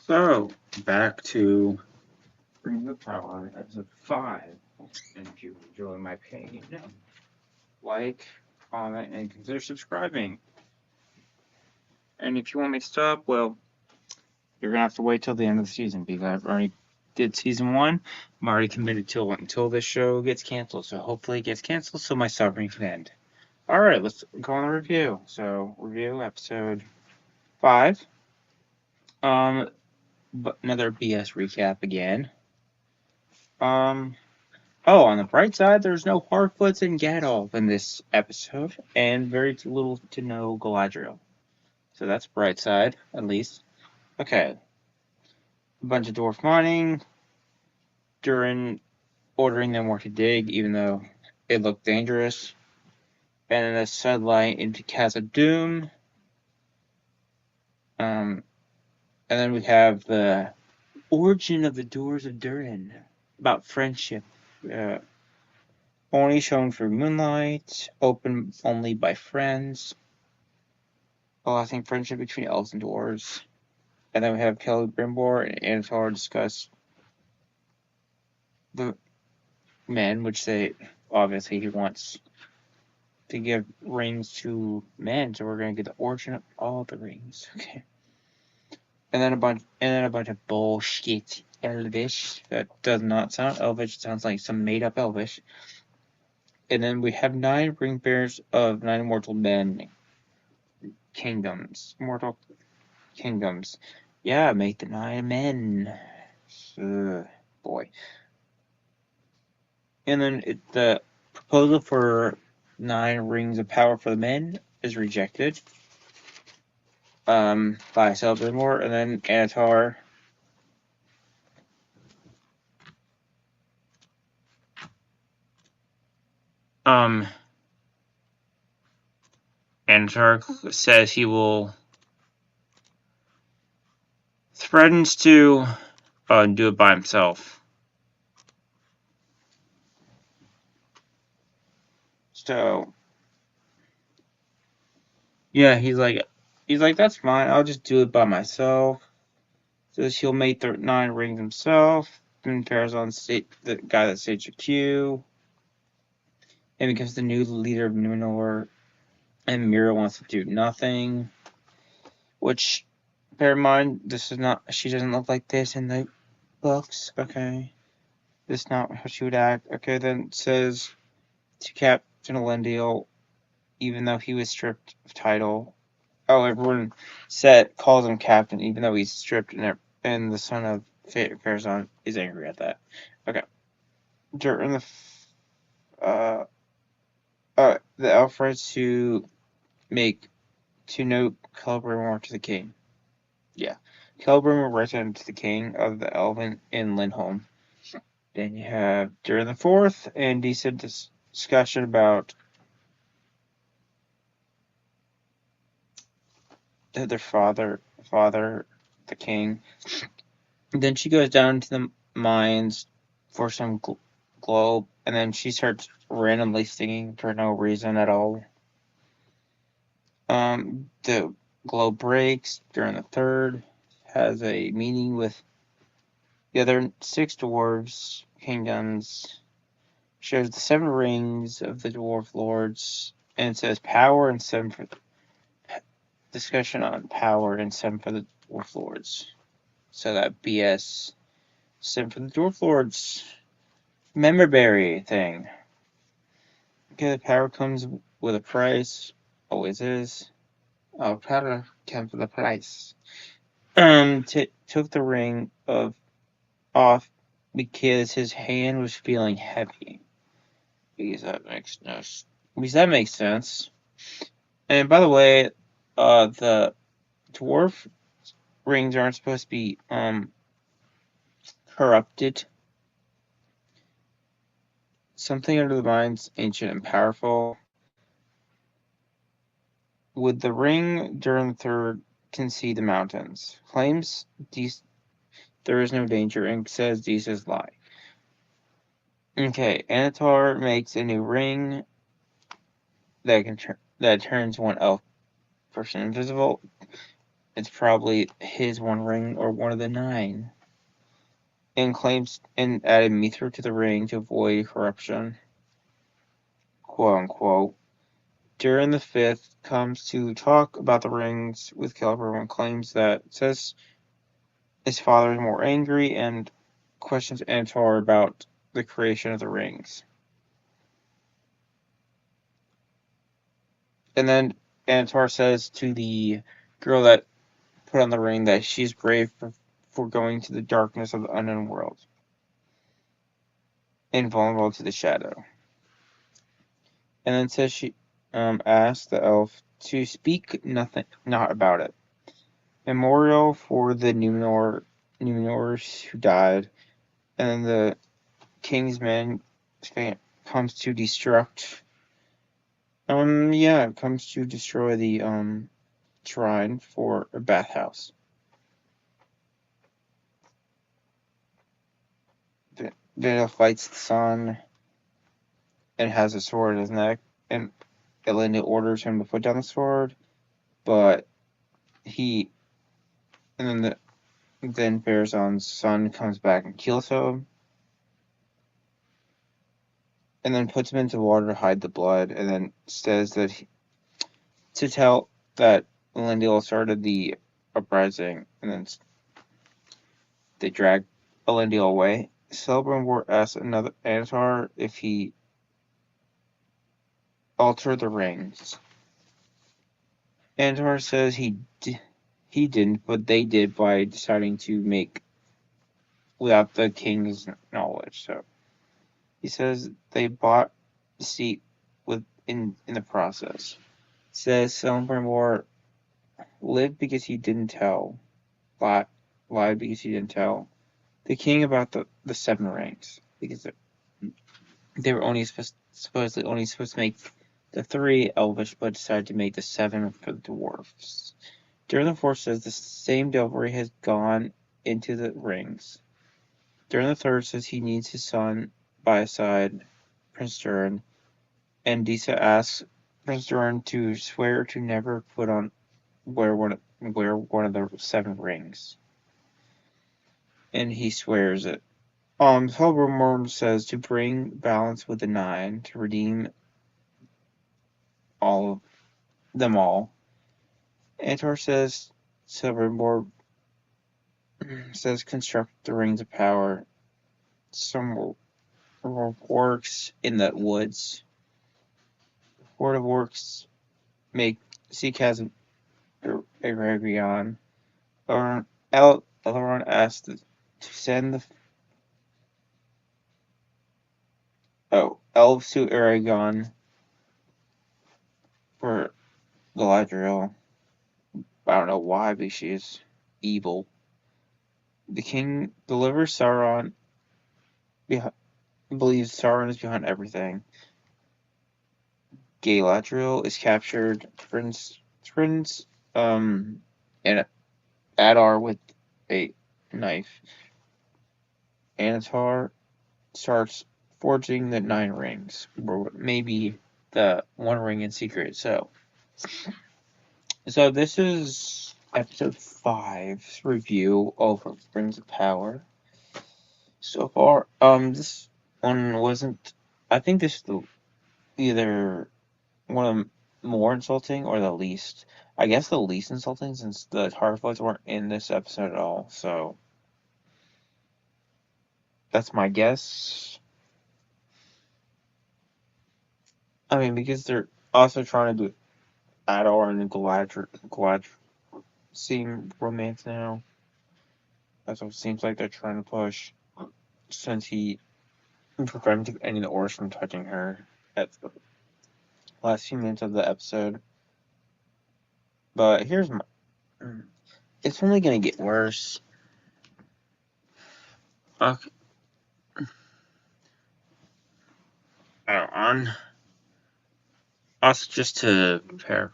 So, back to Ring of Power, episode 5. And if you enjoy my pain, like, comment, and consider subscribing. And if you want me to stop, well, you're gonna have to wait till the end of the season because I've already did season 1. I'm already committed till until this show gets canceled. So hopefully it gets canceled so my suffering can end. Alright, let's go on the review. So, review episode 5. But another BS recap again. Oh, on the bright side, there's no Harfoots and Gadolf in this episode, and very little to no Galadriel. So that's bright side, at least. Okay. A bunch of dwarf mining during ordering them where to dig, even though it looked dangerous. And then a sunlight into Chasm Doom. And then we have the origin of the Doors of Durin, about friendship. Only shown through moonlight, open only by friends. Lasting friendship between elves and dwarves. And then we have Kelly Brimbor and Antar discuss the men, which they obviously he wants to give rings to men, so we're gonna get the origin of all the rings. Okay. And then a bunch of bullshit Elvish that does not sound Elvish, it sounds like some made up Elvish. And then we have 9 ring bearers of 9 immortal men kingdoms. Mortal kingdoms. Yeah, make the 9 men. Boy. And then the proposal for 9 rings of power for the men is rejected by Celebrimor, and then Anatar says he will threatens to do it by himself. So yeah, he's like that's fine. I'll just do it by myself. Says he'll make the 9 rings himself. Then Farazan the guy that staged a queue, and becomes the new leader of Numenor. And Mira wants to do nothing. Which, bear in mind, this is not. She doesn't look like this in the books. Okay, this is not how she would act. Okay, then it says to Captain Elendil, even though he was stripped of title. Oh, everyone calls him Captain, even though he's stripped, and the son of Farazan is angry at that. Okay, during the elf writes to note Celebrimor to the king. Yeah. Celebrimor writes to the king of the Elven in Lindholm. Then you have during the 4th and decent discussion about their father, the king. Then she goes down to the mines for some globe, and then she starts randomly singing for no reason at all. The globe breaks during the 3rd, has a meeting with the other 6 dwarves, kingdoms, shows the 7 rings of the dwarf lords, and it says power and 7 for discussion on power and 7 for the dwarf lords. So that BS 7 for the dwarf lords member berry thing. Okay, the power comes with a price, always is. Oh, power comes with a price. Took the ring off because his hand was feeling heavy. Because that makes sense. And by the way, the dwarf rings aren't supposed to be corrupted. Something under the mind's ancient and powerful. With the ring during the 3rd can see the mountains. Claims there is no danger and says these is lie. Okay, Anatar makes a new ring that turns one elf person invisible. it's probably his one ring or one of the 9, and claims and added Mithril to the ring to avoid corruption, quote unquote. During the 5th, comes to talk about the rings with Celebrimbor and claims that says his father is more angry and questions Antar about the creation of the rings. And then Antar says to the girl that put on the ring that she's brave for going to the darkness of the unknown world, invulnerable to the shadow. And then says she asks the elf to speak not about it. Memorial for the Numenors who died, and then the king's men comes to destruct. Comes to destroy the shrine for a bathhouse. Vanna fights the sun and has a sword in his neck, and Elinda orders him to put down the sword, but then Farazan's son comes back and kills him, and then puts him into water to hide the blood, and then says to tell that Elendil started the uprising, and then they drag Elendil away. Celebrimbor asks another Antar if he altered the rings. Antar says he didn't, but they did by deciding to make without the king's knowledge. So he says they bought the seat in the process. Says Celebrimbor lived because he didn't tell, lied because he didn't tell the king about the 7 rings, because they were supposedly only supposed to make the 3 elvish, but decided to make the 7 for the dwarves. During the 4th says the same devilry has gone into the rings. During the 3rd says he needs his son by his side, Prince Durin, and Disa asks Prince Durin to swear to never wear one of the 7 rings. And he swears it. Celebrimbor says to bring balance with the 9 to redeem them all. Antar says Celebrimbor says construct the rings of power. Some works in the woods. Horde of orcs make Seekaz Aragon. Elrond asked to send elves to Aragon for Galadriel. I don't know why, but she is evil. The king delivers Sauron. Believes Sauron is behind everything. Galadriel is captured. Prince and Adar with a knife. Antar starts forging the 9 rings, or maybe the 1 ring in secret. So this is episode 5's review of Rings of Power. So far, this one wasn't. I think this is either one of the more insulting or the least. I guess the least insulting, since the Tarflights weren't in this episode at all. So that's my guess. I mean, because they're also trying to do Adar and Galadriel seem romance now. That's what it seems like they're trying to push, since he prevented any of the Orcs from touching her at the last few minutes of the episode. But here's my... It's only gonna get worse. Okay. On us, just to prepare.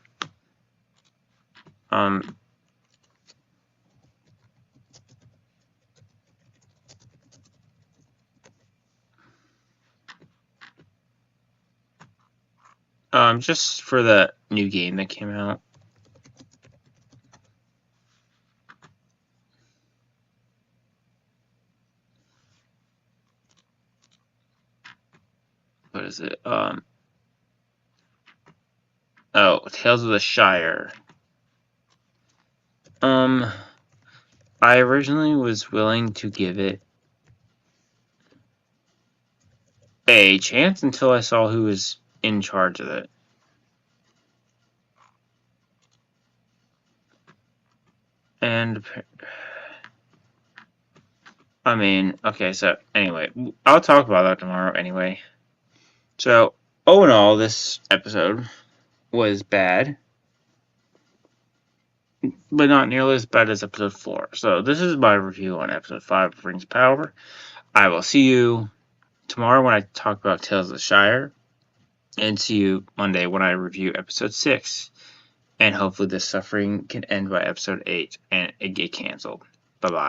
Just for the new game that came out. was it? Tales of the Shire. I originally was willing to give it a chance until I saw who was in charge of it. And, I mean, okay, so, anyway, I'll talk about that tomorrow anyway. So, all in all, this episode was bad, but not nearly as bad as episode 4. So, this is my review on episode 5 of Rings of Power. I will see you tomorrow when I talk about Tales of the Shire, and see you Monday when I review episode 6. And hopefully this suffering can end by episode 8 and it get canceled. Bye-bye.